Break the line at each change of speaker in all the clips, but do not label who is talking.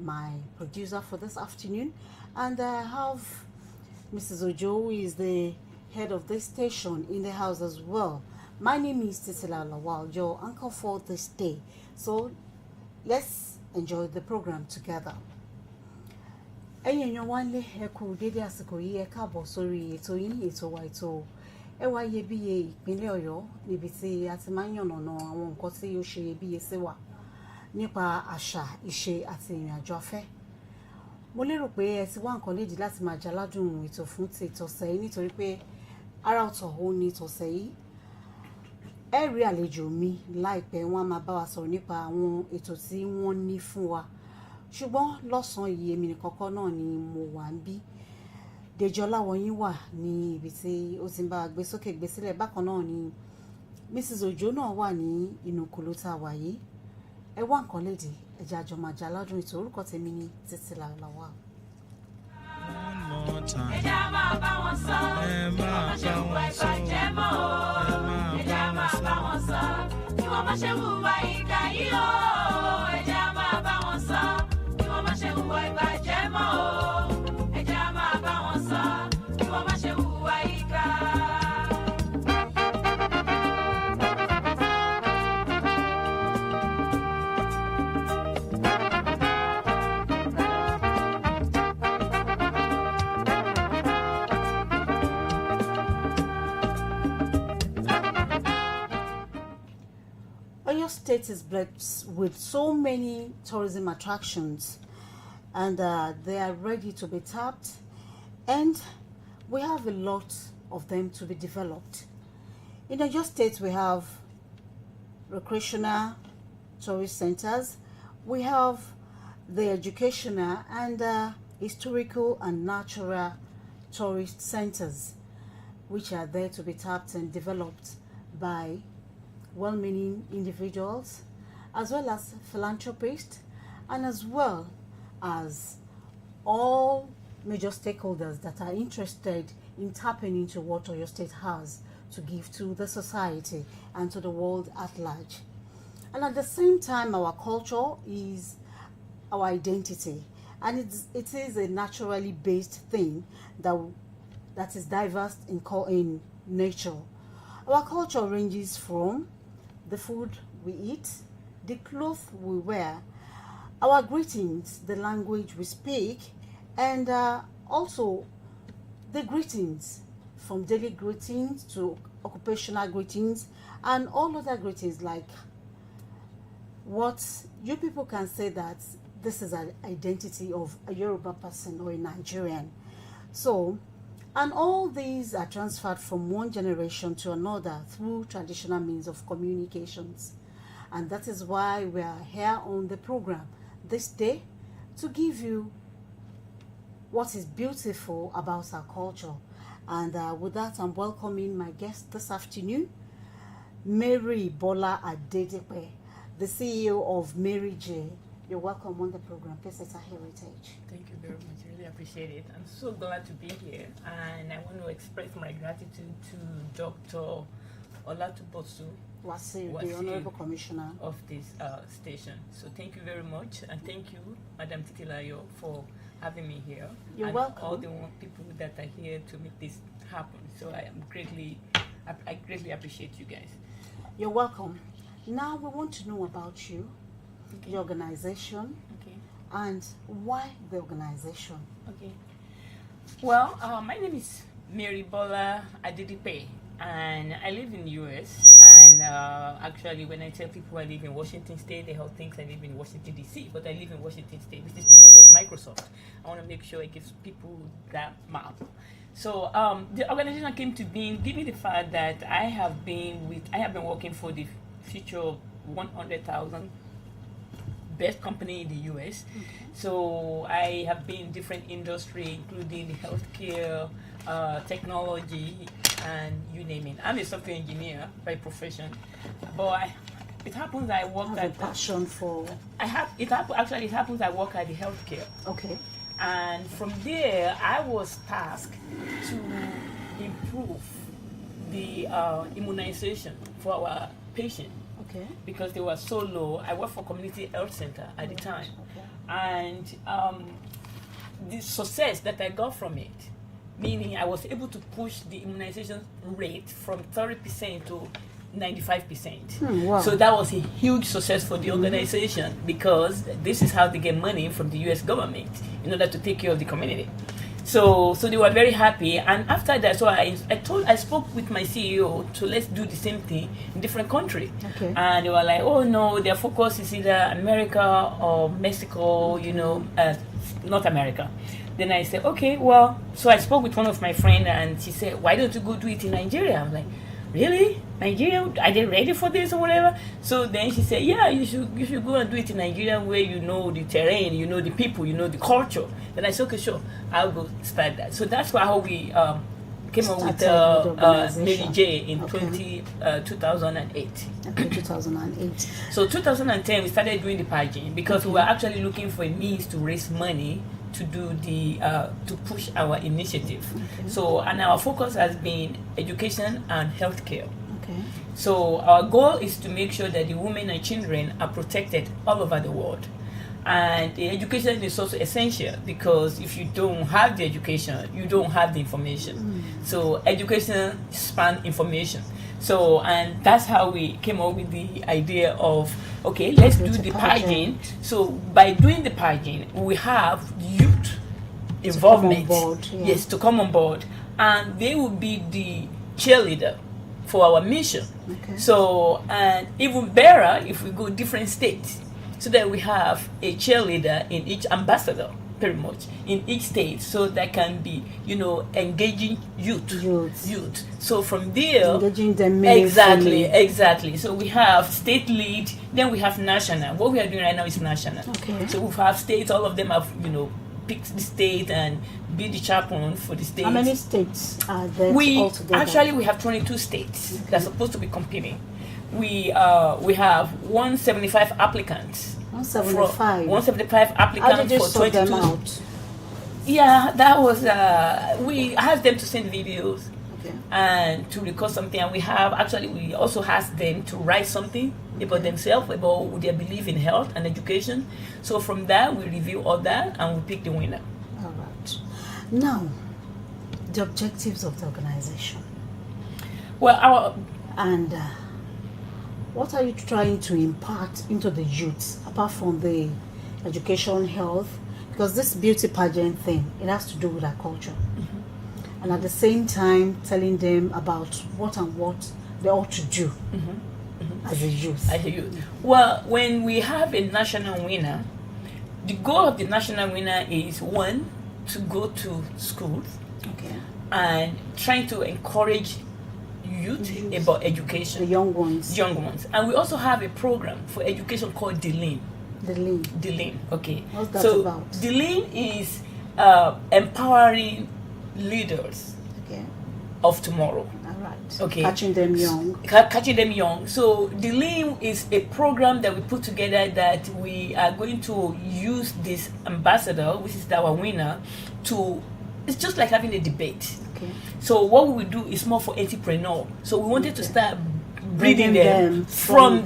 my producer for this afternoon, and I have Mrs. Ojo, who is the head of this station, in the house as well. My name is Aloore, your uncle for this day. So let's enjoy the program together. Ẹ̀yin èèyàn wa nílé, ẹ kú dédé àsìkò yìí, ẹ káàbọ̀ sórí ètò yín, ètò wa ètò ẹ wá iyebíye ìpínlẹ̀ Ọ̀yọ́, níbi tí a ti máa ń yànnàná àwọn nǹkan tí ó ṣe iyebíye sí wa nípa àṣà, ìṣe àti ìrìn àjò afẹ́. Mo lérò pé ẹ ti wá nǹkan lédìí láti máa jáládùn ètò fún ti ìtọ̀sẹ̀ yìí, nítorí pé ara ọ̀tọ̀ òun ni ìtọ̀sẹ̀ yìí. Ẹ rí àlejò mi láìpẹ́, wọ́n á máa bá wa sọ̀rọ̀ nípa àwọn ètò tí wọ́n ní fún wa. Ṣùgbọ́n lọ́sàn-án yìí èmi nìkan kọ́ náà ni mo wà ń bí. Dèjì Ọláwọyìn wà ní ibi tí ó ti ń bá wa gbé sókè gbé sílẹ̀. Bákan náà ni Mrs. Ojo náà wà ní inú kòló tá a wà yìí. Ẹ wá nǹkan lédìí, ẹ jẹ́ àjọ máa jáládùn ètò. Orúkọ tèmi ni Títí Láòláwà.
Ẹ jẹ́ máa bá wọn sọ, kí wọ́n má ṣe hùwà ìbàjẹ́ mọ́ o. Ẹ jẹ́ máa bá wọn sọ, kí wọ́n má ṣe hùwà ìkà yìí o. Ẹ jẹ́ máa bá wọn sọ, kí wọ́n má ṣe hùwà ìbàjẹ́ mọ́ o. Ẹ jẹ́ máa bá wọn sọ, kí wọ́n má ṣe hùwà ìkà.
Oyo State is blessed with so many tourism attractions, and they are ready to be tapped, and we have a lot of them to be developed. In Oyo State, we have recreational tourist centers, we have the educational and historical and natural tourist centers, which are there to be tapped and developed by well-meaning individuals, as well as philanthropists, and as well as all major stakeholders that are interested in tapping into what Oyo State has to give to the society and to the world at large. And at the same time, our culture is our identity, and it is a naturally based thing that is diverse in nature. Our culture ranges from the food we eat, the clothes we wear, our greetings, the language we speak, and also the greetings, from daily greetings to occupational greetings and all other greetings, like what you people can say that this is an identity of a Yoruba person or a Nigerian. So, and all these are transferred from one generation to another through traditional means of communications. And that is why we are here on the program this day to give you what is beautiful about our culture. And with that, I'm welcoming my guest this afternoon, Mary Bola Adedepe, the CEO of Mary J. You're welcome on the program. This is a heritage.
Thank you very much. I really appreciate it. I'm so glad to be here, and I want to express my gratitude to Dr. Olatubosu
Wasi, the Honorable Commissioner
of this station. So thank you very much, and thank you, Madam Titilayo, for having me here.
You're
and
welcome.
All the people that are here to make this happen. So I greatly appreciate you guys.
You're welcome. Now we want to know about you.
Okay.
The organization,
Okay.
and why the organization.
Okay. Well, my name is Mary Bola Adedepe, and I live in the US. And actually, when I tell people I live in Washington State, they all think I live in Washington DC, but I live in Washington State, which is the home of Microsoft. I want to make sure I give people that map. So the organization came to being, given the fact that I have been working for the future 100,000 best company in the US. Okay. So I have been in different industry, including healthcare, technology, and you name it. I'm a software engineer by profession, but it happens I work at
a passion for.
It happens I work at the healthcare.
Okay.
And from there, I was tasked to improve the immunization for our patients.
Okay.
Because they were so low. I worked for community health center at the time.
Okay.
and the success that I got from it, meaning I was able to push the immunization rate from 30% to 95%.
Wow.
So that was a huge success for the organization, because this is how they get money from the US government in order to take care of the community. So they were very happy, and after that, so I spoke with my CEO to let's do the same thing in different country.
Okay.
And they were like, oh no, their focus is either America or Mexico, North America. Then I said, okay, well, so I spoke with one of my friends, and she said, why don't you go do it in Nigeria? I was like, really? Nigeria? Are they ready for this or whatever? So then she said, yeah, you should go and do it in Nigeria, where you know the terrain, you know the people, you know the culture. Then I said, okay, sure, I'll go start that. So that's how we came up with Mary J in 2008.
Okay, 2008.
So 2010 we started doing the pageant, because we were actually looking for a means to raise money to do the to push our initiative.
Okay.
So, and our focus has been education and healthcare.
Okay.
So our goal is to make sure that the women and children are protected all over the world. And the education is also essential, because if you don't have the education, you don't have the information. So education spans information. So, and that's how we came up with the idea of, okay, let's do the pageant. So by doing the pageant, we have youth involvement. Yes, to come on board. And they will be the cheerleader for our mission.
Okay.
So, and even better if we go different states, so that we have a cheerleader in each ambassador, pretty much, in each state, so that can be, engaging youth. So from there,
engaging them
exactly. So we have state lead, then we have national. What we are doing right now is national.
Okay.
So we have states, all of them have, picked the state and be the chaplain for the states.
How many states are there altogether?
Actually, we have 22 states that are supposed to be competing. We have 175 applicants.
175.
175 applicants.
How did you
for
sort
22.
them out?
Yeah, that was we asked them to send videos.
Okay.
And to record something, and we also asked them to write something about themselves, about their belief in health and education. So from that, we review all that and we pick the winner.
All right. Now, the objectives of the organization.
Well,
what are you trying to impart into the youth, apart from the education, health? Because this beauty pageant thing, it has to do with our culture. And at the same time, telling them about what they ought to do as a youth.
Well, when we have a national winner, the goal of the national winner is, one, to go to schools and trying to encourage youth about education.
The young ones.
And we also have a program for education called DELEAN.
DELEAN.
Okay.
What's that about?
DELEAN is empowering leaders of tomorrow.
All right.
Okay.
Catching them young.
Catching them young. So DELEAN is a program that we put together that we are going to use this ambassador, which is our winner, it's just like having a debate.
Okay.
So what we will do is more for entrepreneur. So we wanted to start breeding
Bringing
them from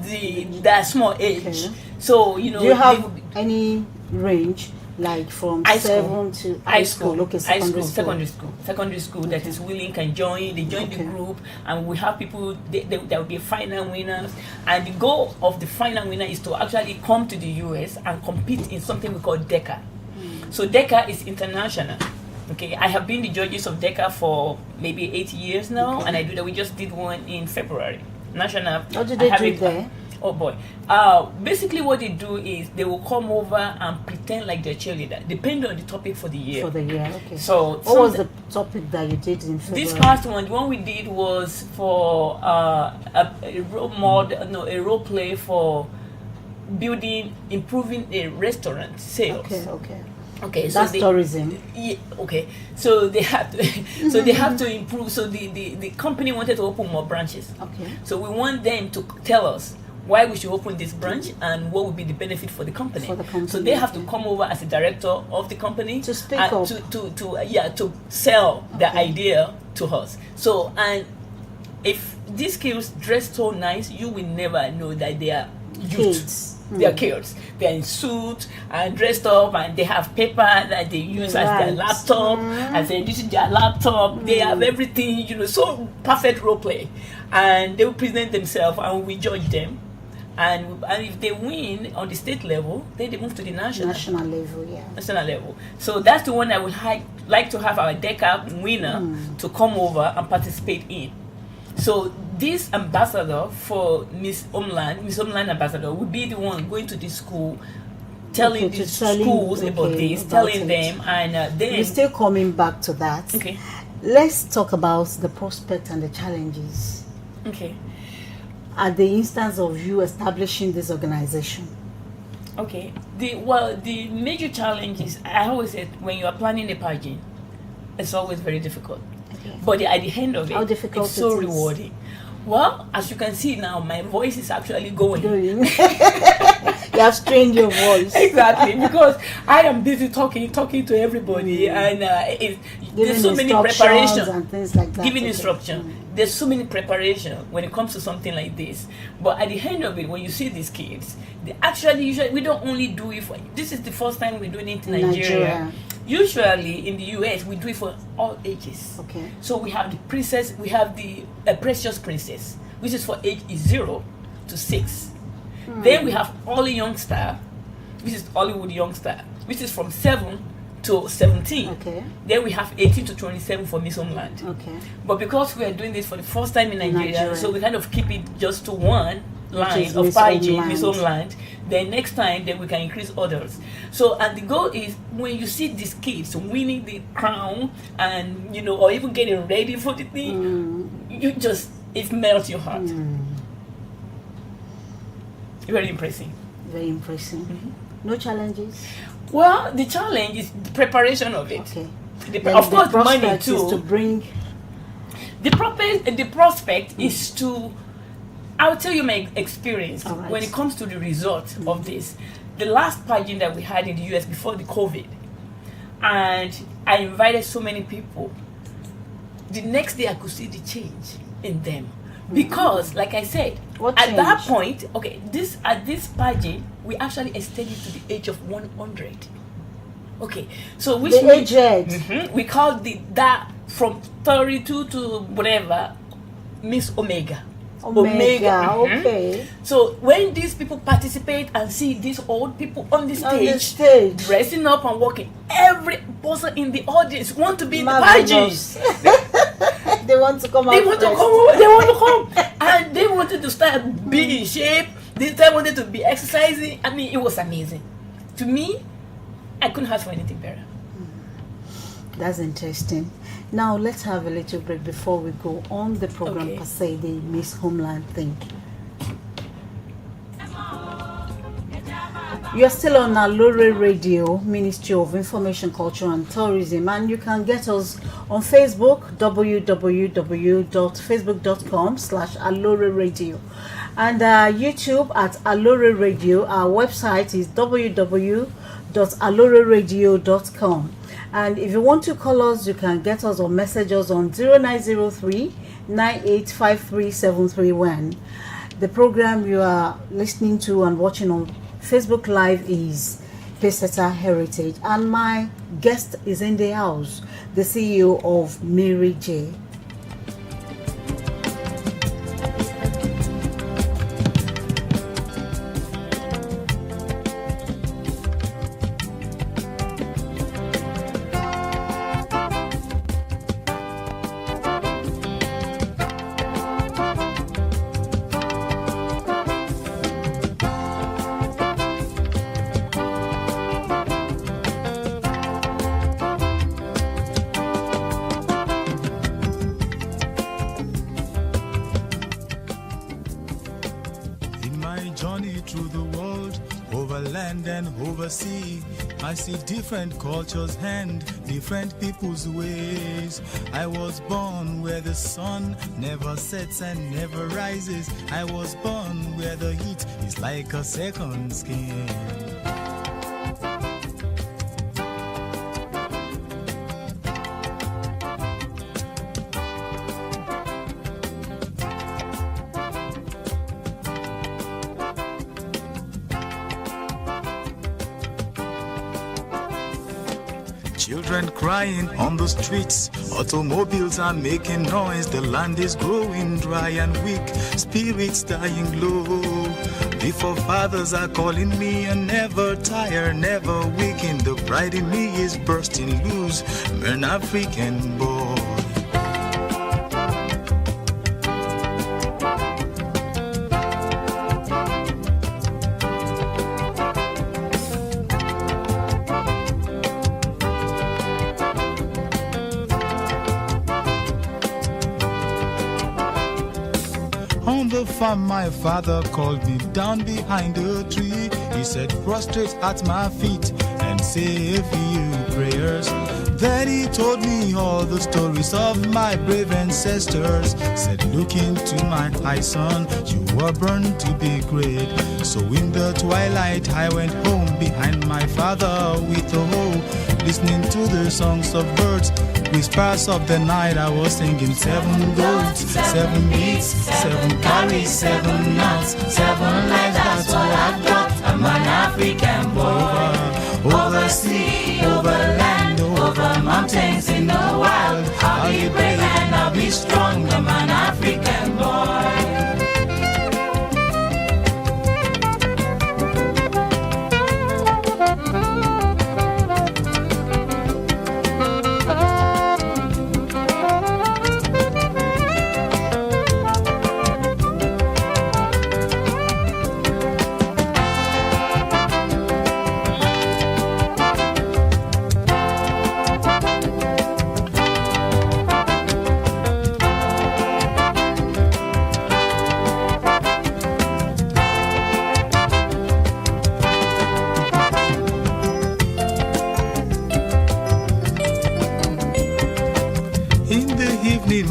that small age.
Okay.
So,
do you have any range, like from
high
7 to high school? Okay,
secondary school that is willing can join. They join the group, and we have people. There will be final winners, and the goal of the final winner is to actually come to the US and compete in something we call DECA. So DECA is international. Okay, I have been the judges of DECA for maybe 8 years now, and I do that. We just did one in February. National.
What did they do there?
Oh boy. Basically what they do is they will come over and pretend like they're cheerleader, depending on the topic for the year.
Okay.
So
what was the topic that you did in February?
This past one, the one we did was for a role play for improving a restaurant sales. Okay,
that's tourism.
Yeah, okay. So they have to improve. So the company wanted to open more branches.
Okay.
So we want them to tell us why we should open this branch and what would be the benefit for the company. So they have to come over as a director of the company
to speak up,
to sell the idea to us. So, and if these kids dress so nice, you will never know that they are youth. They are kids. They are in suits and dressed up, and they have paper that they use as their laptop. As they're using their laptop, they have everything, so perfect role play. And they will present themselves, and we judge them. And if they win on the state level, then they move to the national
level,
national level. So that's the one I would like to have our DECA winner to come over and participate in. So this ambassador for Miss Homeland ambassador, will be the one going to the school, telling the schools about this, telling them, and then
we're still coming back to that.
Okay,
let's talk about the prospect and the challenges.
Okay.
At the instance of you establishing this organization.
Okay. The major challenge is, I always said, when you are planning a pageant, it's always very difficult. Okay. But at the end of it, it's so rewarding. Well, as you can see now, my voice is actually going.
You have strained your voice.
Exactly, because I am busy talking to everybody, and there's so many preparations
and things like that.
Giving instruction. There's so many preparation when it comes to something like this. But at the end of it, when you see these kids, they usually we don't only do it for. This is the first time we're doing it in Nigeria. Usually in the US, we do it for all ages. Okay. So we have the princess, we have the precious princess, which is for age 0 to 6. Then we have Holly Youngster, which is Hollywood Youngster, which is from 7 to 17. Okay. Then we have 18 to 27 for Miss Homeland. Okay. But because we are doing this for the first time in Nigeria, so we kind of keep it just to one line of pageant, Miss Homeland. Then next time, then we can increase others. So, and the goal is when you see these kids winning the crown, and or even getting ready for the thing, it melts your heart. Very impressive.
Very impressive. No challenges?
Well, the challenge is the preparation of it. Okay. Of course, money too.
Is to bring
the prospect is to. I'll tell you my experience when it comes to the result of this. The last pageant that we had in the US before the COVID, and I invited so many people. The next day I could see the change in them. Because, like I said, at that point, at this pageant, we actually extended to the age of 100. Okay, so which means we call that from 32 to whatever, Miss Omega.
Omega. Okay.
So when these people participate and see these old people on the stage dressing up and walking, every person in the audience want to be in the pageant.
They want to come out.
They want to come. And they wanted to start being in shape. They wanted to be exercising. I mean, it was amazing. To me, I couldn't ask for anything better.
That's interesting. Now let's have a little break before we go on the program per se, the Miss Homeland thing. You're still on Aloore Radio, Ministry of Information, Culture and Tourism, and you can get us on Facebook, www.facebook.com/Aloore Radio, and YouTube at Aloore Radio. Our website is www.alooreradio.com. And if you want to call us, you can get us or message us on 0903 9853731. The program you are listening to and watching on Facebook Live is Peseta Heritage, and my guest is in the house, the CEO of Mary J.
I see different cultures and different people's ways. I was born where the sun never sets and never rises. I was born where the heat is like a second skin. Children crying on the streets, automobiles are making noise, the land is growing dry and weak, spirits dying low. The forefathers are calling me and never tire, never weaken, the pride in me is bursting loose, an African boy. On the farm, my father called me down behind a tree. He said, prostrate at my feet and say a few prayers. Then he told me all the stories of my brave ancestors. Said, look into my eyes, son, you were born to be great. So in the twilight, I went home behind my father with a hoe, listening to the songs of birds. Whispers of the night, I was singing 7 goats, 7 beats, 7 carries, 7 nuts, 7 lives, that's what I've got. I'm an African boy. Over sea, over land, over mountains in the wild. I'll be brave and I'll be strong. I'm an African boy.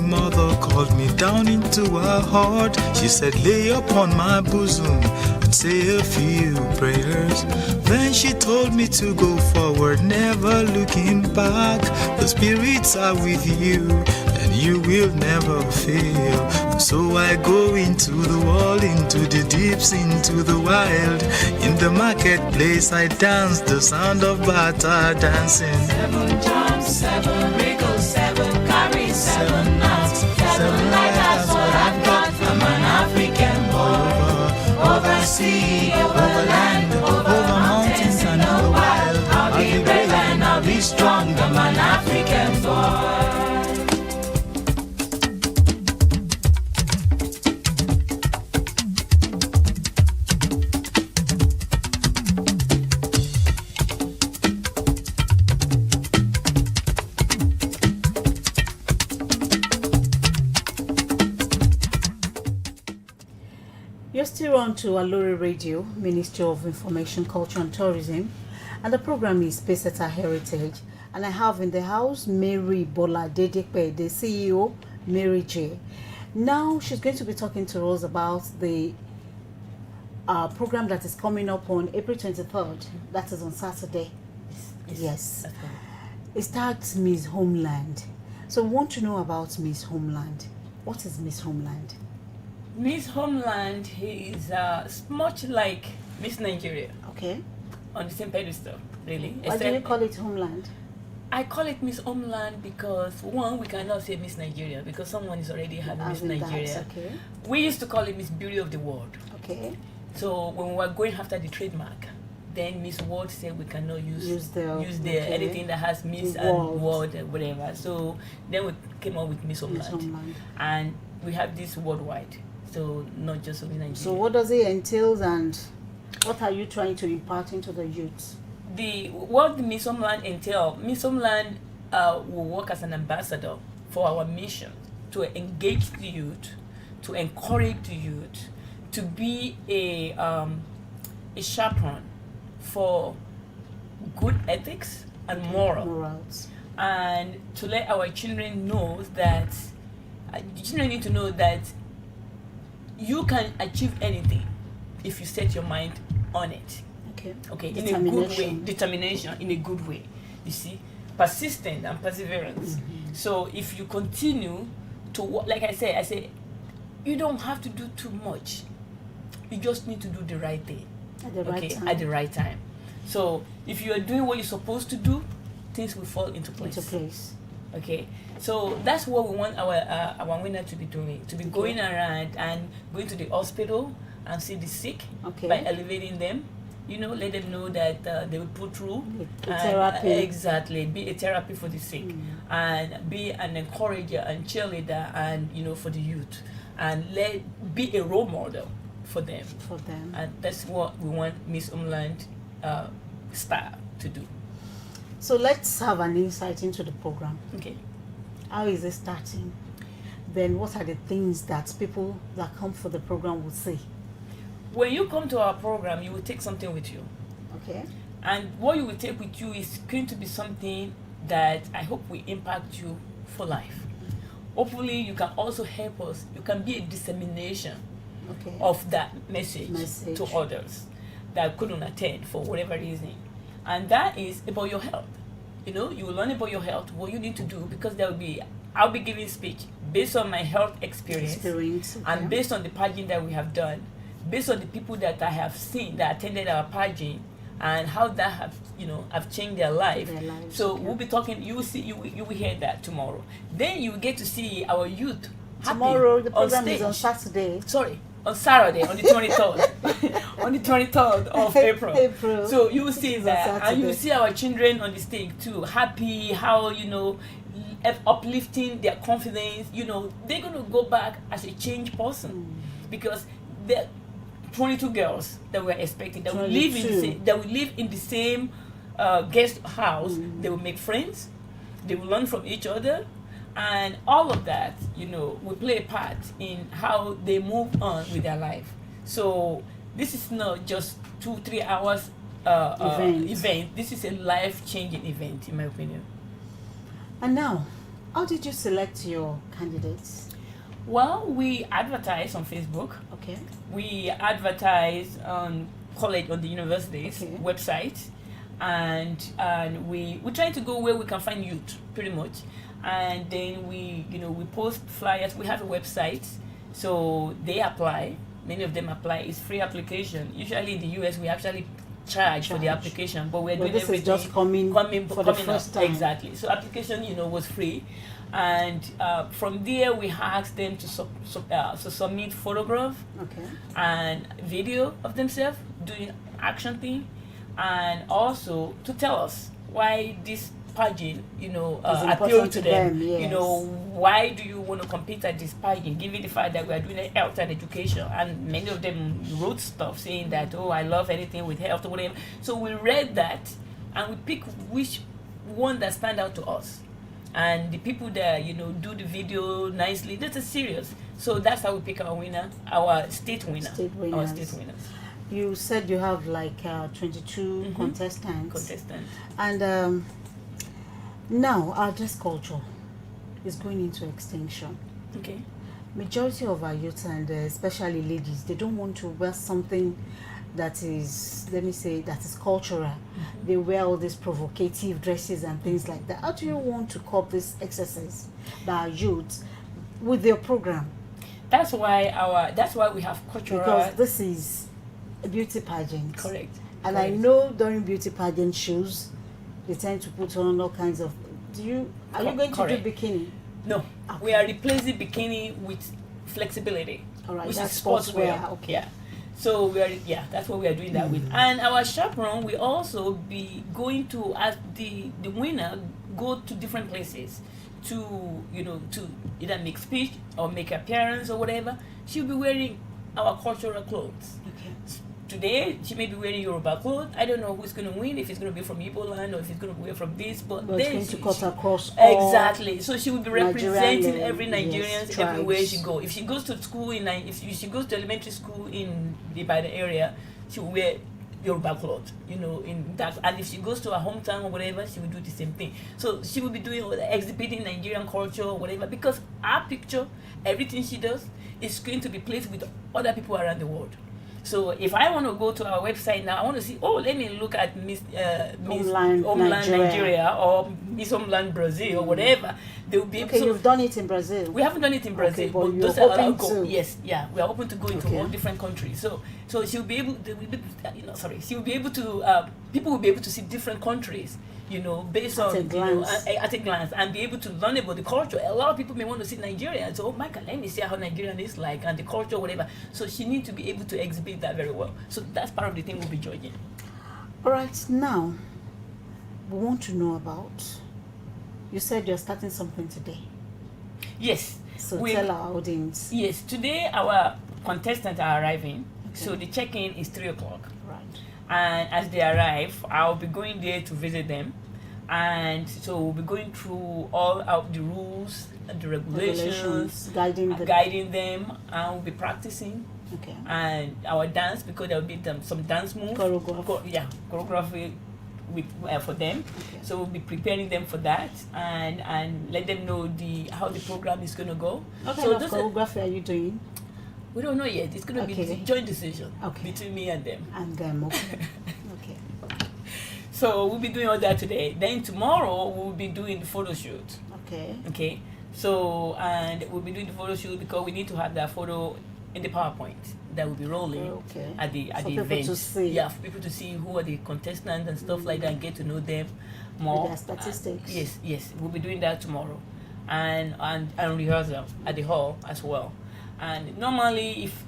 Mother called me down into her heart. She said, lay upon my bosom and say a few prayers. Then she told me to go forward, never looking back. The spirits are with you and you will never fail. So I go into the world, into the deeps, into the wild. In the marketplace I dance, the sound of bata dancing.
7 jumps, 7 wriggles, 7 carries, 7 nuts, 7 light, that's what I've got. I'm an African boy. Over sea, over land, over mountains and the wild. I'll be brave and I'll be strong. I'm an African boy.
You're still on to Aloore Radio, Ministry of Information, Culture and Tourism, and the program is based at our heritage. And I have in the house Mary Bola Dedepe, the CEO, Mary J. Now she's going to be talking to us about the program that is coming up on April 23rd. That is on Saturday. Yes. It starts Miss Homeland. So we want to know about Miss Homeland. What is Miss Homeland?
Miss Homeland is much like Miss Nigeria.
Okay.
On the same pedestal, really.
Why do you call it Homeland?
I call it Miss Homeland because, one, we cannot say Miss Nigeria because someone is already having Miss Nigeria.
Okay.
We used to call it Miss Beauty of the World.
Okay.
So when we were going after the trademark, then Miss World said we cannot use the
okay.
anything that has Miss
The
and World and whatever. So then we came up with Miss Homeland. And we have this worldwide. So not just only Nigeria.
So what does it entail and what are you trying to impart into the youth?
What the Miss Homeland entail, Miss Homeland will work as an ambassador for our mission to engage the youth, to encourage the youth, to be a chaperone for good ethics and morals, and to let our children know that the children need to know that you can achieve anything if you set your mind on it. Okay, in a good way, determination in a good way. You see, persistent and perseverance.
Mm-hmm.
So if you continue to, like I say, you don't have to do too much. You just need to do the right thing
at the right time.
At the right time. So if you are doing what you're supposed to do, things will fall into place.
Into place.
Okay, so that's what we want our winner to be doing, to be going around and going to the hospital and see the sick by elevating them. You know, let them know that they will put through
therapy.
Exactly, be a therapy for the sick, and be an encourager and cheerleader, and you know, for the youth, and be a role model for them. And that's what we want Miss Homeland Star to do.
So let's have an insight into the program.
Okay.
How is it starting? Then what are the things that people that come for the program will say?
When you come to our program, you will take something with you.
Okay.
And what you will take with you is going to be something that I hope will impact you for life. Hopefully, you can also help us. You can be a dissemination of that message to others that couldn't attend for whatever reason. And that is about your health. You know, you will learn about your health, what you need to do, because I'll be giving speech based on my health experience and based on the pageant that we have done, based on the people that I have seen that attended our pageant and how that have changed their lives. So we'll be talking. You will see. You will hear that tomorrow. Then you will get to see our youth.
Tomorrow the program
on stage.
Is on Saturday.
Sorry. On Saturday, on the 23rd, on the 23rd of April. So you will see that, and you will see our children on the stage too, happy, how, you know, uplifting their confidence. You know, they're going to go back as a changed person, because the 22 girls that we're expecting that will live in the same guest house. They will make friends, they will learn from each other. And all of that, you know, will play a part in how they move on with their life. So this is not just 2-3 hours event. This is a life-changing event, in my opinion.
And now, how did you select your candidates?
Well, we advertise on Facebook.
Okay.
We advertise on the university's website, and we try to go where we can find youth, pretty much. And then we post flyers. We have a website, so they apply. Many of them apply. It's free application. Usually in the US, we actually charge for the application, but we're doing everything.
Is just coming for the first time.
Exactly. So application, was free, and from there we asked them to submit photograph and video of themselves doing action thing, and also to tell us why this pageant, appeal to them.
Yes.
Why do you want to compete at this pageant, given the fact that we are doing health and education? And many of them wrote stuff saying that, I love anything with health or whatever. So we read that and we pick which one that stand out to us. And the people that, do the video nicely, that is serious. So that's how we pick our winner, our state winner. Our state winners.
You said you have like 22 contestants. And now our dress culture is going into extinction.
Okay.
Majority of our youth, and especially ladies, they don't want to wear something that is, that is cultural. They wear all these provocative dresses and things like that. How do you want to curb this exercise by our youth with their program?
That's why we have cultural.
Because this is a beauty pageant.
Correct.
And I know during beauty pageant shows, they tend to put on all kinds of. Are you going to do bikini?
No, we are replacing bikini with flexibility, which is sportswear.
Okay.
Yeah. So that's what we are doing that with. And our chaperone will also be going to, as the winner, go to different places to either make speech or make appearance or whatever. She'll be wearing our cultural clothes.
Okay.
Today, she may be wearing Yoruba clothes. I don't know who's going to win, if it's going to be from Igbo land or if it's going to be from this. But then
it's going to cut across
exactly. So she will be representing every Nigerian everywhere she goes. If she goes to school if she goes to elementary school in the area, she will wear Yoruba clothes, in that. And if she goes to her hometown or whatever, she will do the same thing. So she will be exhibiting Nigerian culture or whatever, because our picture, everything she does, is going to be placed with other people around the world. So if I want to go to our website now, I want to see, let me look at Miss Homeland Nigeria or Miss Homeland Brazil or whatever. They will be able to.
You've done it in Brazil.
We haven't done it in Brazil, but those are allowed to go. Yes, we are open to go into all different countries. So she'll be able. She'll be able to. People will be able to see different countries based on at a glance, and be able to learn about the culture. A lot of people may want to see Nigeria and say, oh Michael, let me see how Nigerian is like and the culture, whatever. So she needs to be able to exhibit that very well. So that's part of the thing we'll be judging.
All right, now we want to know about, you said you're starting something today.
Yes.
So tell our audience.
Yes, today our contestants are arriving. Okay. So the check-in is 3 o'clock.
Right.
And as they arrive, I'll be going there to visit them. And so we'll be going through all of the rules and the regulations, guiding them, and we'll be practicing.
Okay.
And our dance, because there will be some dance moves. Choreography for them. Okay. So we'll be preparing them for that and let them know how the program is going to go.
What kind of choreography are you doing?
We don't know yet. It's going to be a joint decision between me and them.
And them, okay. Okay.
So we'll be doing all that today. Then tomorrow we'll be doing the photo shoot.
Okay.
Okay. So, and we'll be doing the photo shoot because we need to have that photo in the PowerPoint that will be rolling at the event.
To see.
Yeah, for people to see who are the contestants and stuff like that, and get to know them more.
Their statistics.
Yes. We'll be doing that tomorrow, and rehearsal at the hall as well. And normally, if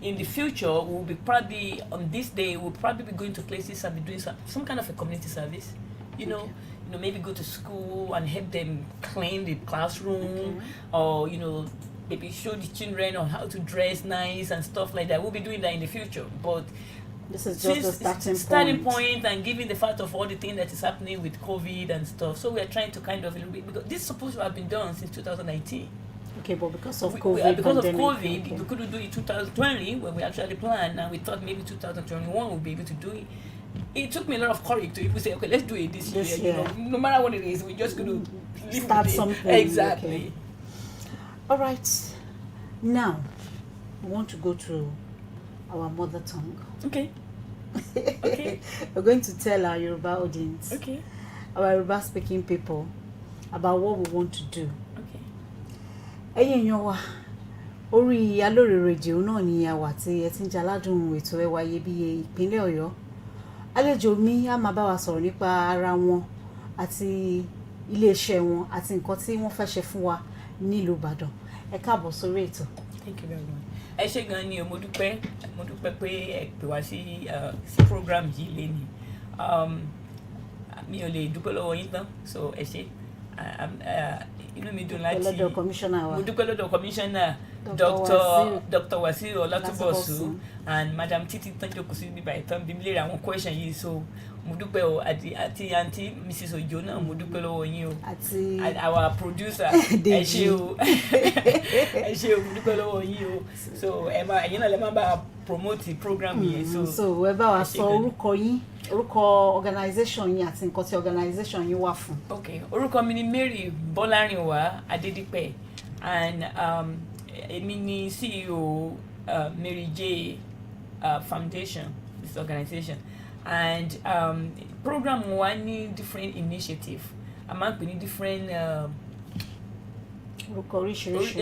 in the future we'll be probably on this day we'll probably be going to places and be doing some kind of a community service. Maybe go to school and help them clean the classroom, or maybe show the children on how to dress nice and stuff like that. We'll be doing that in the future. But
this is just the
starting point, and given the fact of all the things that is happening with COVID and stuff. So we are trying to kind of a little bit, because this is supposed to have been done since 2019.
Okay, but because of COVID,
we couldn't do it 2020 when we actually planned, and we thought maybe 2021 we'll be able to do it. It took me a lot of courage to even say, okay, let's do it this year. No matter what it is, we're just going to
start something.
Exactly.
Okay. All right. Now, we want to go to our mother tongue.
Okay. Okay.
We're going to tell our Yoruba audience, our Yoruba speaking people, about what we want to do. Ẹ̀yin èèyàn wa, orí Aloore Radio náà ni a wà tí ẹ ti ń jaládùn ètò ẹwà iyebíye ìpínlẹ̀ Ọ̀yọ́. Àlejò mi á máa bá wa sọ̀rọ̀ nípa ara wọn àti iléeṣẹ́ wọn àti nǹkan tí wọ́n fẹ́ ṣe fún wa nílùú Ìbàdàn. Ẹ káàbọ̀ sórí ètò.
Thank you very much. Ẹ ṣé gan ni mo dúpẹ́ pé ẹ pè wá sí program yìí lénìí. Mi ò lè dúpẹ́ lọ́wọ́ yín tán, so ẹ ṣé. Inú mi dùn láti mo dúpẹ́ lọ́dọ̀ commissioner Dr. Wasiu Olatubosu and Madam Titi Tanjoku sí bíbá ìtàn bí mi lè ra àwọn question yìí, so mo dúpẹ́ o àti aunty Mrs. Ojo náà mo dúpẹ́ lọ́wọ́ yín o àti our producer ẹ ṣé o mo dúpẹ́ lọ́wọ́ yín o, so ẹ̀yin náà lè máa bá promote program yẹn.
So ẹ bá wa sọ orúkọ yín, orúkọ organization yín àti nǹkan tí organization yín wà fún.
Okay, orúkọ mi ni Mary Bọ́lárìnwá Adédípẹ̀, and èmi ni CEO Mary J Foundation, this organization, and program wa ní different initiative. A máa ń pè ní different
orúkọ oríṣiríṣi.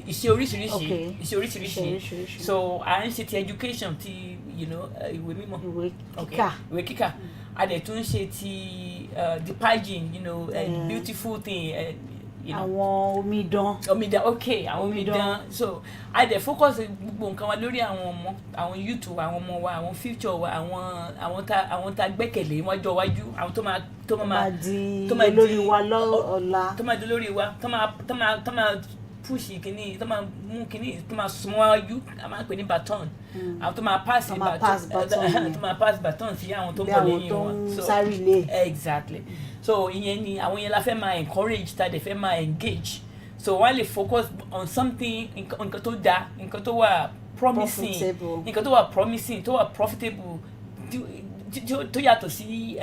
Iṣẹ́ oríṣiríṣi. So à ń ṣe ti education, ti ìwé mímọ́, ìwé kíkà. A dẹ̀ tún ṣe ti the pageant, beautiful thing.
Àwọn omidan.
Àwọn omidan. So a dẹ̀ focus gbogbo nǹkan wa lórí àwọn ọmọ, àwọn youth wa, àwọn ọmọ wa, àwọn future wa, àwọn tá gbẹ́kẹ̀lé wájú àwọn tó máa di olórí wa lọ́la. Tó máa di olórí wa, tó máa push kìíní, tó máa mú kìíní, tó máa súnmọ́ wájú, a máa ń pè ní baton. Àwọn tó máa pass baton sí àwọn tó ń bọ̀ lẹ́yìn wọn.
So sáré ilé.
Exactly. So ìyẹn ni àwọn yẹn la fẹ́ máa encourage, tá dẹ̀ fẹ́ máa engage. So wọ́n lè focus on something, nǹkan tó dáa, nǹkan tó wà promising, nǹkan tó wà promising, tó wà profitable, tó yàtọ̀ sí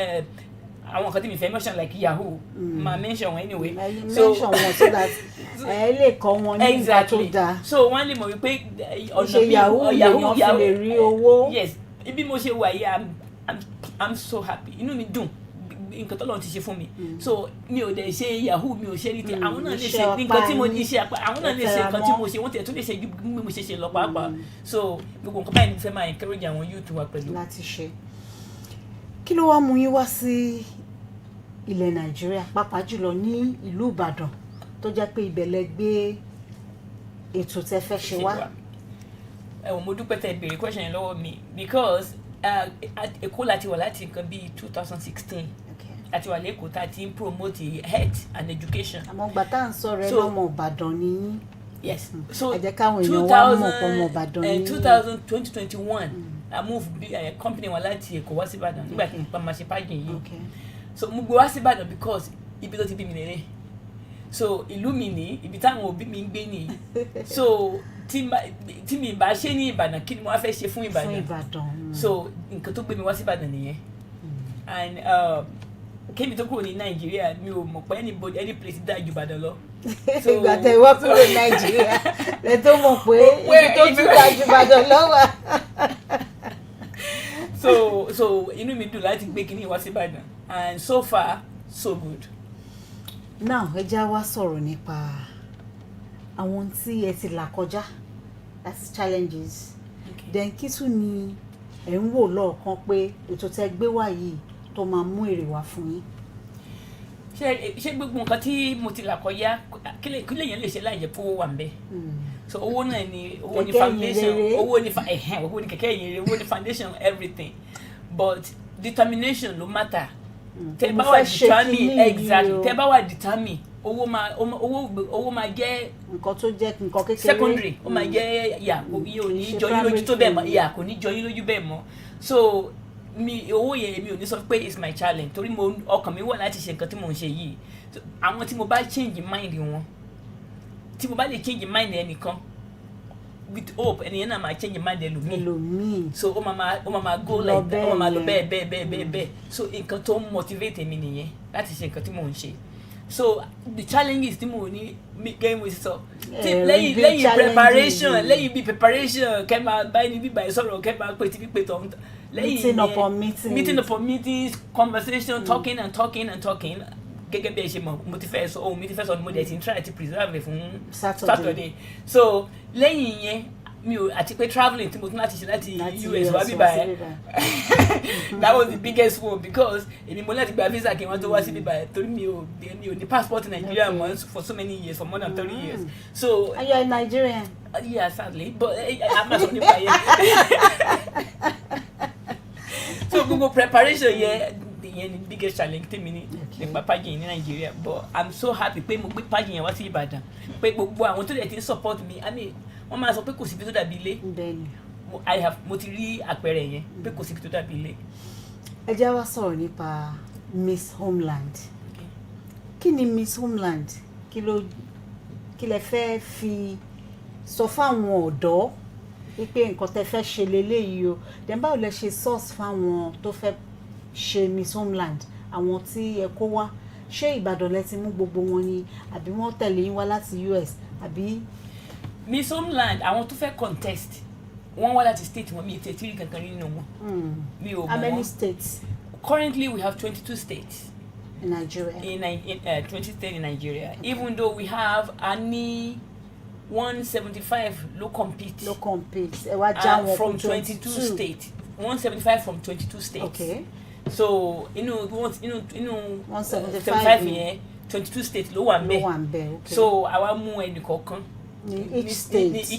àwọn nǹkan tí mi fẹ́ mention like Yahoo. Ma mention wọn anyway.
Mention wọn so that ẹ lè kọ́ wọn ní nǹkan tó dáa.
So wọ́n lè mọ̀ wípé
ọ̀nà Yahoo lèèyàn fi lè rí owó.
Yes, ibi mo ṣe wà yìí, I'm so happy. Inú mi dùn nǹkan tó lọ́n ti ṣe fún mi. So mi ò dẹ̀ ṣe Yahoo, mi ò ṣe anything. Àwọn náà lè ṣe nǹkan tí mo ní ṣe àpá, àwọn náà lè ṣe nǹkan tí mo ṣe, wọ́n tẹ̀ tún lè ṣe ju bí mo ṣe lọ pàápàá. So gbogbo nǹkan báyìí ni fẹ́ máa encourage àwọn youth wa pẹ̀lú.
Láti ṣe. kí ló wá mú yín wá sí ilẹ̀ Nàìjíríà pàápàá jùlọ ní ìlú Ìbàdàn tó jẹ́ pé ibẹ̀ lẹ gbé ètò tẹ́ fẹ́ ṣe wá.
Mo dúpẹ́ tẹ́ béèrè question yẹn lọ́wọ́ mi because Èkó láti wà láti nǹkan bíi 2016 àti wà lẹ́kọ̀ọ́ tá a ti ń promote health and education.
àmọ́ gbà tá à ń sọ rẹ lọ́mọ Ìbàdàn ni.
Yes, so
ẹ jẹ́ káwọn èèyàn wá mọ̀ pé ọmọ Ìbàdàn ni.
2021 I moved company wọn láti Èkó wá sí Ìbàdàn nígbà tí mo máa ṣe pageant yìí. So mo gbé wá sí Ìbàdàn because ibi tó ti bí mi lélẹ̀. So ìlú mi ní ibi táwọn òbí mi ń gbé nìyí. So tí mi bá ṣe ní Ìbàdàn kí ni mo wá fẹ́ ṣe fún Ìbàdàn. So nǹkan tó gbé mi wá sí Ìbàdàn nìyẹn. And kémi tó kúrò ní Nàìjíríà mi ò mọ̀ pé any place dáa ju Ìbàdàn lọ.
ìgbà tẹ wá kúrò ní Nàìjíríà lẹ tó mọ̀ pé ibi tó tún dáa ju Ìbàdàn lọ wà.
So inú mi dùn láti gbé kíní wá sí Ìbàdàn and so far so good.
Now ẹ já wá sọ̀rọ̀ nípa àwọn tí ẹ ti là kọjá, that's challenges. Then kí tún ni ẹ ń wò lọ́ọ̀kan pé ètò tẹ́ gbé wá yìí tó máa mú èrè wá fún yín.
ṣé gbogbo nǹkan tí mo ti là kọjá kí lèèyàn lè ṣe láì jẹ́ kówó wà ńbẹ̀. So owó náà ni foundation, owó ni kẹ̀kẹ́ ìyìnrere, owó ni foundation everything, but determination ló matter. Tẹ́ bá wà determine exactly, tẹ́ bá wà determine owó máa jẹ́
nǹkan tó jẹ́ nǹkan kékeré
secondary, ó máa jẹ́ kò ní jọ yín lójú tó bẹ́ẹ̀ mọ́, kò ní jọ yín lójú bẹ́ẹ̀ mọ́. So owó yẹn mi ò ní sọ pé it's my challenge torí ọkàn mi wà láti ṣe nǹkan tí mò ń ṣe yìí. Àwọn tí mo bá change mind wọn, tí mo bá lè change mind ẹnìkan with hope ẹnìyẹn náà máa change mind ẹlòmíì. So ó máa go like that, ó máa lọ bẹ́ẹ̀. So nǹkan tó ń motivate mi nìyẹn láti ṣe nǹkan tí mò ń ṣe. So the challenges tí mo ní gẹ́gẹ́ mo sọ lẹ́yìn bí preparation kẹ́ máa bá ẹni bíbá ẹ sọ̀rọ̀ kẹ́ máa pè tí pípé tọ̀
meeting
upon meetings, conversation, talking gẹ́gẹ́ bí ẹ ṣe mọ̀ mo ti fẹ́ sọ ohun mi ti fẹ́ sọ ni mo dẹ̀ ti ń try to preserve fún Saturday. So lẹ́yìn yẹn mi ò àti pé travelling tí mo tún láti ṣe láti US wá bíbá ẹ that was the biggest one because èmi mo láti gba visa kí n wá tó wá sí bíbá ẹ torí mi ò ní passport in Nigeria for so many years, for more than 30 years. So
are you a Nigerian?
Yeah, sadly, but I'm not only by so gbogbo preparation yẹn the biggest challenge tèmi ní nípa pageant ní Nigeria, but I'm so happy pé mo gbé pageant yẹn wá sí Ìbàdàn pé gbogbo àwọn tó dẹ̀ ti ń support me. I mean wọ́n máa sọ pé kò síbi tó dàbí ilé. Mo ti rí àpẹẹrẹ yẹn pé kò síbi tó dàbí ilé.
Ẹ jẹ́ wá sọ̀rọ̀ nípa Miss Homeland. Kí ni Miss Homeland? Kí lẹ fẹ́ fi sọ fáwọn ọ̀dọ́ wípé nǹkan tẹ́ fẹ́ ṣe leléyìí o? Then báwo lẹ ṣe source fáwọn tó fẹ́ ṣe Miss Homeland, àwọn tí ẹ kó wá? Ṣé Ìbàdàn lẹ ti mú gbogbo wọn ni àbí wọ́n tẹ̀lé yín wá láti US àbí?
Miss Homeland àwọn tó fẹ́ contest wọ́n wá láti state wọn, mi ò tẹ̀tí rí kankan nínú wọn. Mi ò mọ̀.
How many states?
Currently we have 22 states
in Nigeria.
In 20 states in Nigeria. Okay. Even though we have only 175 low compete.
From
22 states. 175 from 22 states.
Okay.
So 175 yẹn 22 states ló wà ńbẹ̀.
Okay.
So àwa mú ẹnì kọ̀ọ̀kan
each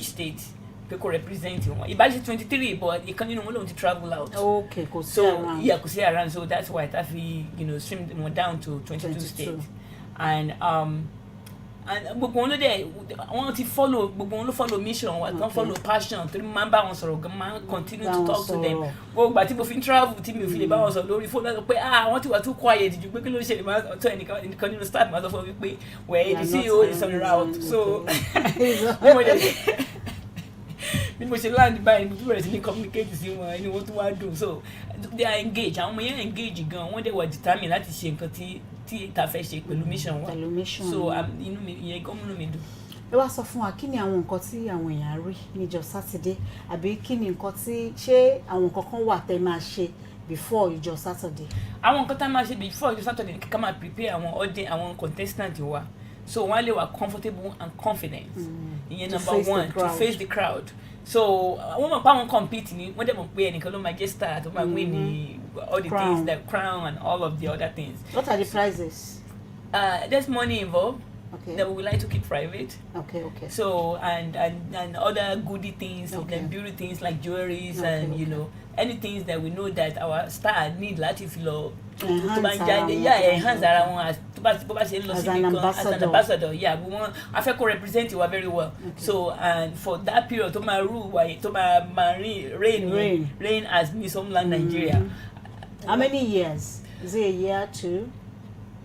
state pé kò represent wọn. Ìbáṣe 23 but ìkan nínú wọn lòun ti travel out.
Okay, kò sí
around. Yeah, kò sí around, so that's why that we streamed them down to 22 states. And gbogbo wọn ló dẹ̀ wọ́n ti follow, gbogbo wọn ló follow mission wa, wọ́n follow passion torí máa ń bá wọn sọ̀rọ̀ gan, máa ń continue to talk to them. Gbogbo ìgbà tí mo fi ń travel tí mi ò fi lè bá wọn sọ̀rọ̀ lórí fóònù lọ́sọ̀ pé wọ́n ti wà too quiet jù pé kí ló ṣe lè máa tó ẹnìkan nínú staff máa sọ fún mi pé well the CEO is on the route. So bí mo ṣe land báyìí mo bẹ̀rẹ̀ sí ní communicate sí wọn, ẹni wọ́n tún wá dùn. So they are engaged, àwọn ọmọ yẹn engage gan, wọ́n dẹ̀ wà determined láti ṣe nǹkan tí ta fẹ́ ṣe pẹ̀lú mission wa. So inú mi ìyẹn gan múnú mi dùn.
Ẹ wá sọ fún wa kí ni àwọn nǹkan tí àwọn èèyàn rí níjọ́ Saturday àbí kí ni nǹkan tí ṣé àwọn nǹkan kan wà tẹ́ máa ṣe before ìjọ́ Saturday?
Àwọn nǹkan tá máa ṣe before ìjọ́ Saturday ni ká máa prepare àwọn contestant wa so wọ́n lè wà comfortable and confident. Ìyẹn number one, to face the crowd. So wọ́n mọ̀ pé àwọn compete ni wọ́n dẹ̀ mọ̀ pé ẹnìkan ló máa jẹ́ star tó máa win ní all the things, the crown and all of the other things.
What are the prizes?
There's money involved.
Okay.
That we would like to keep private.
Okay.
So and other goodie things, and beauty things like jewelries and you know anything that we know that our star need láti fi lọ enhance ara wọn as an ambassador. Yeah, we want I feel represent you very well. So and for that period to my rule to my reign as Miss Homeland Nigeria.
How many years? Is it a year, 2?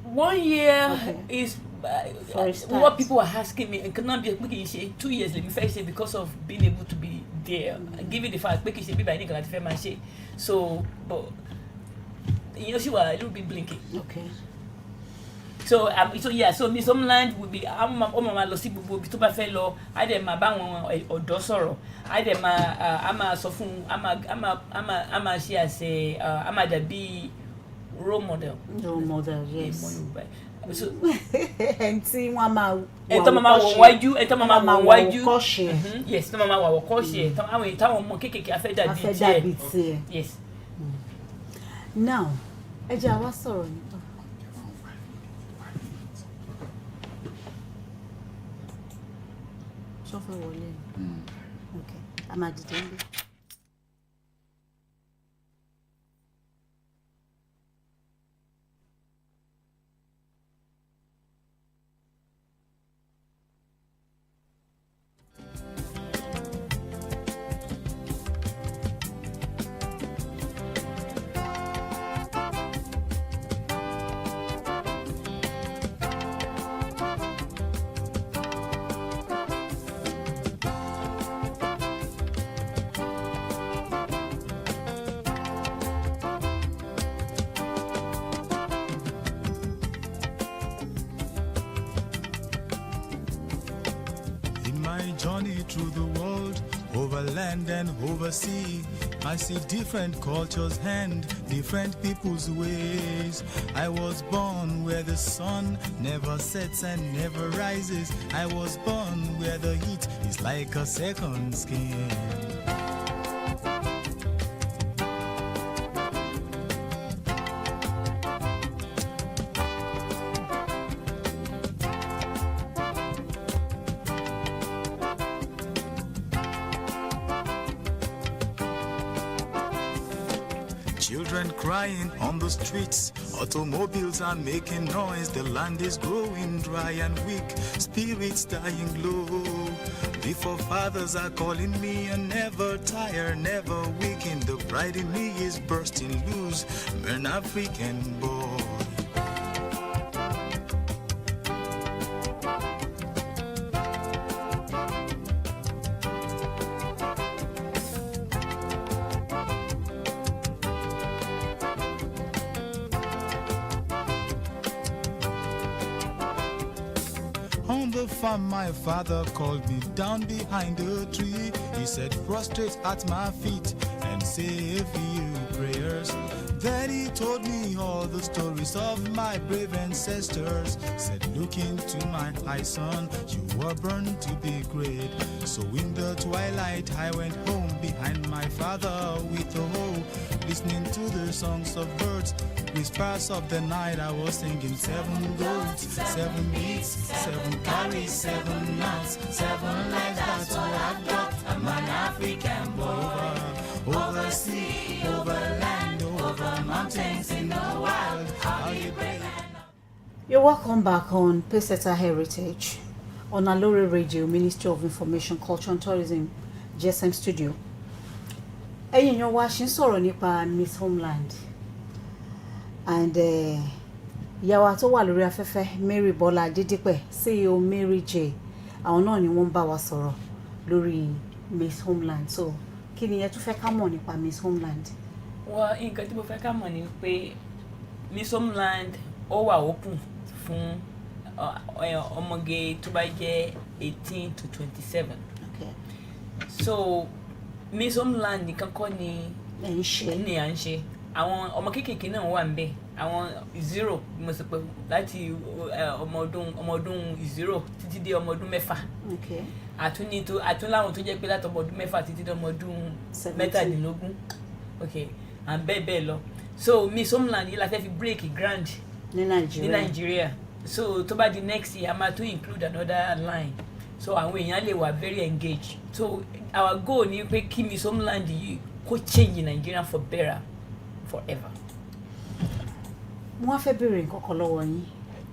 1 year is what people are asking me. It cannot be 2 years. Let me first say because of being able to be there, given the fact that she be by Nicola to so, but you know she was a little bit blinky.
Okay.
So so Miss Homeland will be mama lo si gbogbo tó bá fẹ́ lọ a dẹ̀ máa bá wọn ọ̀dọ́ sọ̀rọ̀ a dẹ̀ máa a máa sọ fún a máa ṣe àṣẹ a máa dàbí role model, yes. So
tí wọ́n máa
wọ wájú yes tó máa wọ kọ́ṣẹ́ táwọn ọmọ kéékèèké afẹ́ dàbí tiẹ̀. Yes.
Now ẹ jẹ́ àwa sọ̀rọ̀ nípa sọ́fẹ̀ wọlé. Okay, a máa dìde ń bí.
Journey through the world, over land and over sea, I see different cultures and different people's ways. I was born where the sun never sets and never rises. I was born where the heat is like a second skin. Children crying on the streets, automobiles are making noise, the land is growing dry and weak, spirits dying low. The forefathers are calling me a never tire, never weaken, the pride in me is bursting loose, an African boy. On the farm, my father called me down behind a tree. He said, prostrate at my feet and say a few prayers. Then he told me all the stories of my brave ancestors. Said, look into my eyes, son, you were born to be great. So in the twilight, I went home behind my father with a hoe, listening to the songs of birds. Whispers of the night, I was singing 7 goats, 7 beats, 7 carries, 7 nuts, 7 lives, that's all I've got. I'm an African boy, over sea, over land, over mountains in the wild. How you bring?
You're welcome back on Peseta Heritage on Aloore Radio, Ministry of Information, Culture and Tourism, GSM Studio. Ẹ̀yin yan wa ṣì ń sọ̀rọ̀ nípa Miss Homeland. And ìyàwó tó wà lórí afẹ́fẹ́ Mary Bola Adedipe, CEO Mary J, àwọn náà ni wọ́n bá wa sọ̀rọ̀ lórí Miss Homeland. So kí ni ẹ tún fẹ́ ká mọ̀ nípa Miss Homeland?
Well, nǹkan tí mo fẹ́ ká mọ̀ ni pé Miss Homeland ó wà open fún ọmọge tó bá jẹ́ 18 to 27.
Okay.
So Miss Homeland nìkan kọ́ ni à ń ṣe. Àwọn ọmọ kéékèèké náà wà ńbẹ̀, àwọn 0 mo sọ pé láti ọmọ ọdún 0 títí dé ọmọ ọdún 6.
Okay.
Àtún láwọn tó jẹ́ pé láti ọmọ ọdún 6 títí dé ọmọ ọdún 17. Okay, and bẹ́ẹ̀ lọ. so Miss Homeland yìí la fẹ́ fi break ground
ní
Nigeria so tó bá di next year a máa tún include another line so àwọn èèyàn lè wà very engaged so our goal ni pé kí Miss Homeland yìí kó change Nigeria for better forever.
Mo wá fẹ́ béèrè nǹkan kan lọ́wọ́ yín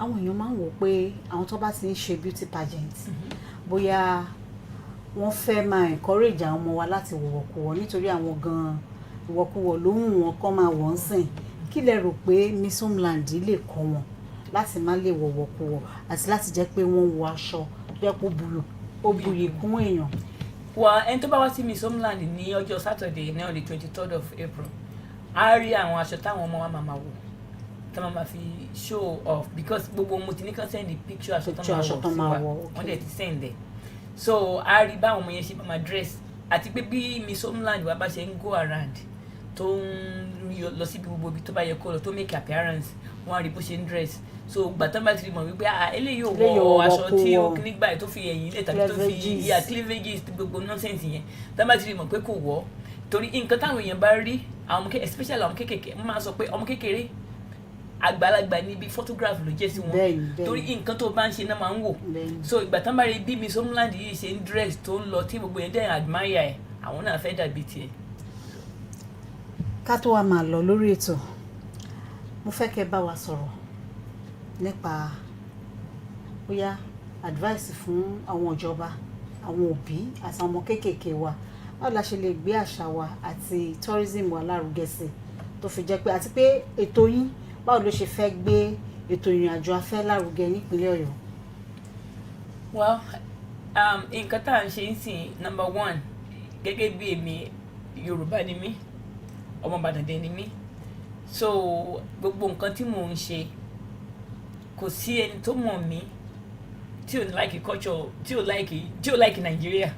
àwọn èèyàn máa ń wò pé àwọn tó bá ti ń ṣe beauty pageant bóyá wọ́n fẹ́ máa encourage àwọn ọmọ wa láti wọ̀wọ̀kuwọ̀ nítorí àwọn gan-an ìwọ̀kuwọ̀ ló ń wọ̀n kọ́ máa wọ̀ ń sìn kí lẹ rò pé Miss Homeland lè kọ́ wọn láti má lè wọ̀wọ̀kuwọ̀ àti láti jẹ́ pé wọ́n wọ aṣọ tó yẹ kó buyì kún èèyàn.
wà ẹni tó bá wá sí Miss Homeland ní ọjọ́ Saturday ní on the 23rd of April a rí àwọn aṣọ táwọn ọmọ wa máa wọ̀ tá máa fi show off because gbogbo mo ti ní kàn send the picture aṣọ tó máa wọ̀ sí wa wọ́n dẹ̀ ti send ẹ̀ so a rí báwọn ọmọ yẹn ṣe máa dress àti pé bí Miss Homeland wa bá ṣe ń go around tó ń lọ síbi gbogbo ibi tó bá yẹ kó lọ tó make appearance wọ́n á rí bó ṣe ń dress so gbàtàn bá ti rí mọ̀ wípé eléyìí ò wọ aṣọ tí ó nígbà tó fi ẹ̀yìn ilé tàbí tó fi cleavages gbogbo nonsense yẹn tá bá ti rí mọ̀ pé kò wọ̀ torí nǹkan táwọn èèyàn bá rí àwọn especially àwọn kékèké mo máa sọ pé ọmọ kékeré àgbàlagbà ní bí photograph ló jẹ́ sí wọn torí nǹkan tó bá ń ṣe náà máa ń wò so ìgbà tán bá rí bí Miss Homeland yìí ṣe ń dress tó ń lọ tí gbogbo yẹn dẹ́yìn admire ẹ̀ àwọn náà fẹ́ dàbí tiẹ̀.
ká tó wá máa lọ lórí ètò mo fẹ́ kẹ́ bá wa sọ̀rọ̀ nípa bóyá advice fún àwọn ìjọba àwọn òbí àti àwọn ọmọ kéékèèké wa báwo la ṣe lè gbé àṣà wa àti tourism wa lárugẹ sí tó fi jẹ́ pé àti pé ètò yín báwo ló ṣe fẹ́ gbé ètò ìrìn àjò afẹ́ lárugẹ nípínlẹ̀ Ọ̀yọ́.
well nǹkan tá à ń ṣe ń sìn number one gẹ́gẹ́ bí èmi Yorùbá ni mí ọmọ Ìbàdàn dẹ̀ ni mí so gbogbo nǹkan tí mò ń ṣe kò sí ẹni tó mọ̀ mí tí ò like culture tí ò like Nigeria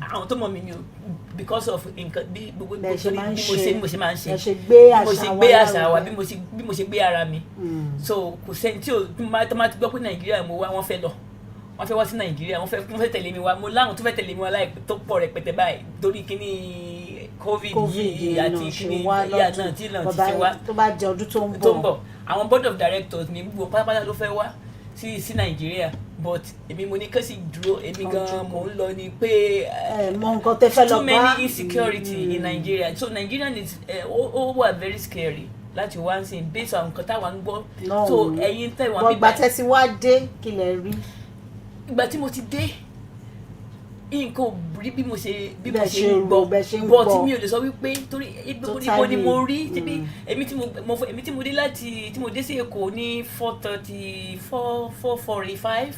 àwọn tó mọ̀ mí ni o because of nǹkan bí gbogbo bí mo ṣe máa ń ṣe bí mo ṣe gbé àṣà wa bí mo ṣe gbé ara mi so kò sẹ́ni tí ò tó máa ti gbọ́ pé Nigeria mo wá wọ́n fẹ́ wá sí Nigeria wọ́n fẹ́ tẹ̀lé mi wá mo láwọn tó fẹ́ tẹ̀lé mi wá láì tó pọ̀ rẹpẹtẹ báyìí torí kíní covid yìí àti kíní ìyá náà tí náà ti ṣe wá
tó bá jẹ ọdún tó ń bọ̀
àwọn board of directors mi gbogbo pátápátá ló fẹ́ wá sí Nigeria but èmi mo ní kẹ́sì dúró èmi gan mo ń lọ ni pé
mọ nǹkan tẹ́ fẹ́ lọ bá
too many insecurity in Nigeria so Nigerian is ó wà very scary láti wá ń sìn based on nǹkan táwa ń gbọ́ so ẹ̀yin tẹ̀wọ̀n
bíbá ìgbà tẹ́sí wá dé kí lẹ rí.
ìgbà tí mo ti dé nǹkan ò rí bí mo ṣe ń gbọ́ but mi ò lè sọ wípé torí ibo ni mo rí èmi tí mo dé láti tí mo dé sí Èkó ní 4:45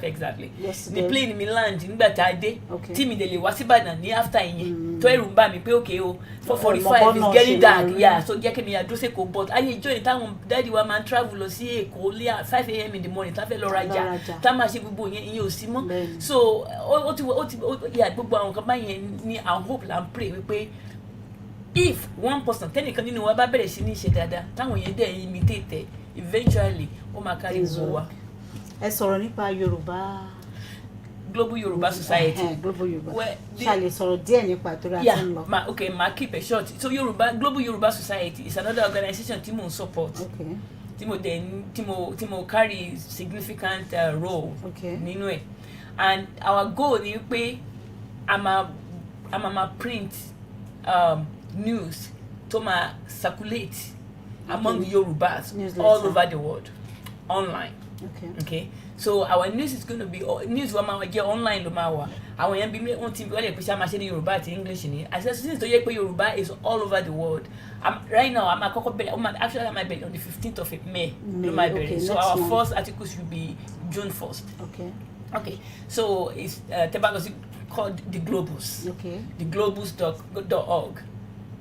exactly ní plane mi land nígbà tá a dé tí mi lè wá sí Ìbàdàn ní after ìyẹn tó ẹ̀rù ń bà mí pé okay o 4:45 is getting dark so jẹ́ kí mi àdúró sí Èkó but ayé ìjọ yìí táwọn dáàdi wa máa ń travel lọ sí Èkó lé 5 a.m. in the morning tá fẹ́ lọ rajà tá máa ṣe gbogbo ìyẹn ò sí mọ́ so ó ti gbogbo àwọn kan báyẹn ní our hope and pray wípé if one person tẹ́nìkan nínú wa bá bẹ̀rẹ̀ sí ní ṣe dáadáa táwọn yẹn dẹ̀ imitate eventually ó máa kárí gbogbo wa.
ẹ sọ̀rọ̀ nípa Yorùbá
Global Yoruba Society.
Global Yoruba. Shall sọ̀rọ̀ díẹ̀ nípa tó ra tin lọ.
Okay, ma keep it short. So Global Yoruba Society is another organization tí mo support.
Okay.
Tí mo carry significant role nínú ẹ̀. And our goal ni pé I'm a print news to ma circulate among Yorubas all over the world online. Okay. So our news is going to be news wa ma jẹ́ online ló ma wà. Àwọn yẹn bí wọ́n ti wọ́n lè pèsè àmà ṣe ní Yorùbá àti English ni. I said since tó yẹ pé Yorùbá is all over the world. Right now I'm àkọ́kọ́ bẹ̀rẹ̀ actually I'm bẹ̀rẹ̀ on the 15th of May. So our first article should be June 1st. Okay. So it's called The Globus.
Okay.
TheGlobus.org.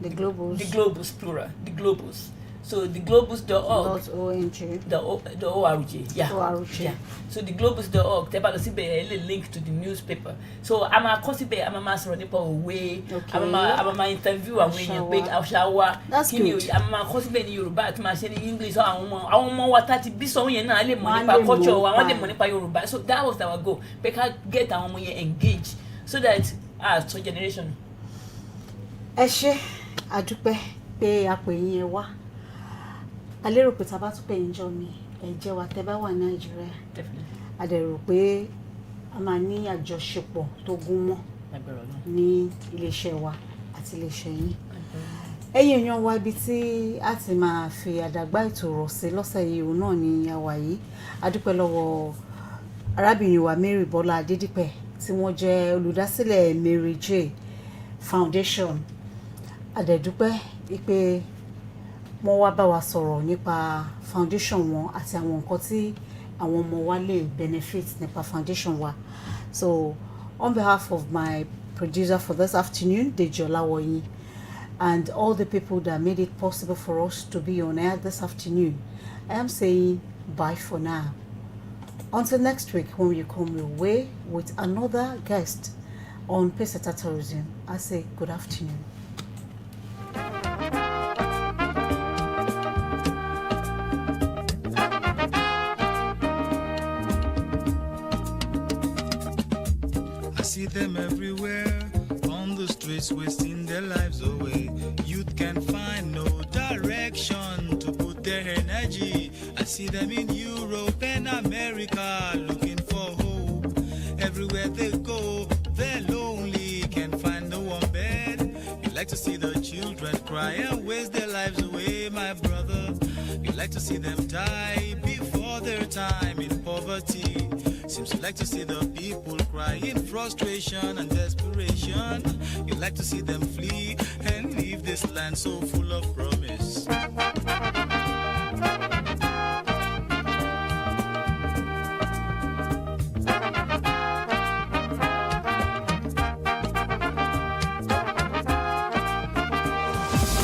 The Globus.
The Globus plural. The Globus. So theglobus.org. .org. Yeah. So theglobus.org. Tẹ́bà lọ síbẹ̀ ẹ link to the newspaper. So I'm a síbẹ̀ I'm a sọ̀rọ̀ nípa òwe. I'm a interview àwọn èèyàn pé àṣà wa.
That's good.
I'm a síbẹ̀ ní Yorùbá àti máa ṣe ní English. Àwọn ọmọ wa tá ti bí sọ yẹn náà lè mọ̀ nípa culture wa. Wọ́n lè mọ̀ nípa Yorùbá. So that was our goal. Pé ká get àwọn ọmọ yẹn engaged so that so generation.
Ẹ ṣé àdúpẹ́ pé a pè yín ẹ wá. A lérò pé tá bá tún pè yín jọ mi ẹ jẹ́ wa tẹ́ bá wà ní Nàìjíríà.
Definitely.
A dẹ̀ rò pé a máa ní àjọṣepọ̀ tó gún mọ́
Lágbára Ọlọ́run.
ní iléeṣẹ́ wa àti iléeṣẹ́ yín. Ẹ̀yin èèyàn wa ibi tí a ti máa fi àdàgbà ètò rọ̀ sí lọ́sẹ̀ yìí òun náà ni a wà yìí. A dúpẹ́ lọ́wọ́ arábìnrin wa Mary Bọ́lá Adédìpẹ̀ tí wọ́n jẹ́ olùdásílẹ̀ Mary J Foundation. A dẹ̀ dúpẹ́ pé wọ́n wá bá wa sọ̀rọ̀ nípa foundation wọn àti àwọn nǹkan tí àwọn ọmọ wa lè benefit nípa foundation wa. So on behalf of my producer for this afternoon, Deji Olawoyin, and all the people that made it possible for us to be on air this afternoon, I am saying bye for now. Until next week when we come your way with another guest on Peseta Tourism, I say good afternoon.
I see them everywhere on the streets, wasting their lives away. Youth can find no direction to put their energy. I see them in Europe and America looking for hope. Everywhere they go, they're lonely, can't find no one bed. You like to see the children cry and waste their lives away, my brother. You like to see them die before their time in poverty. Seems you like to see the people cry in frustration and desperation. You like to see them flee and leave this land so full of problems.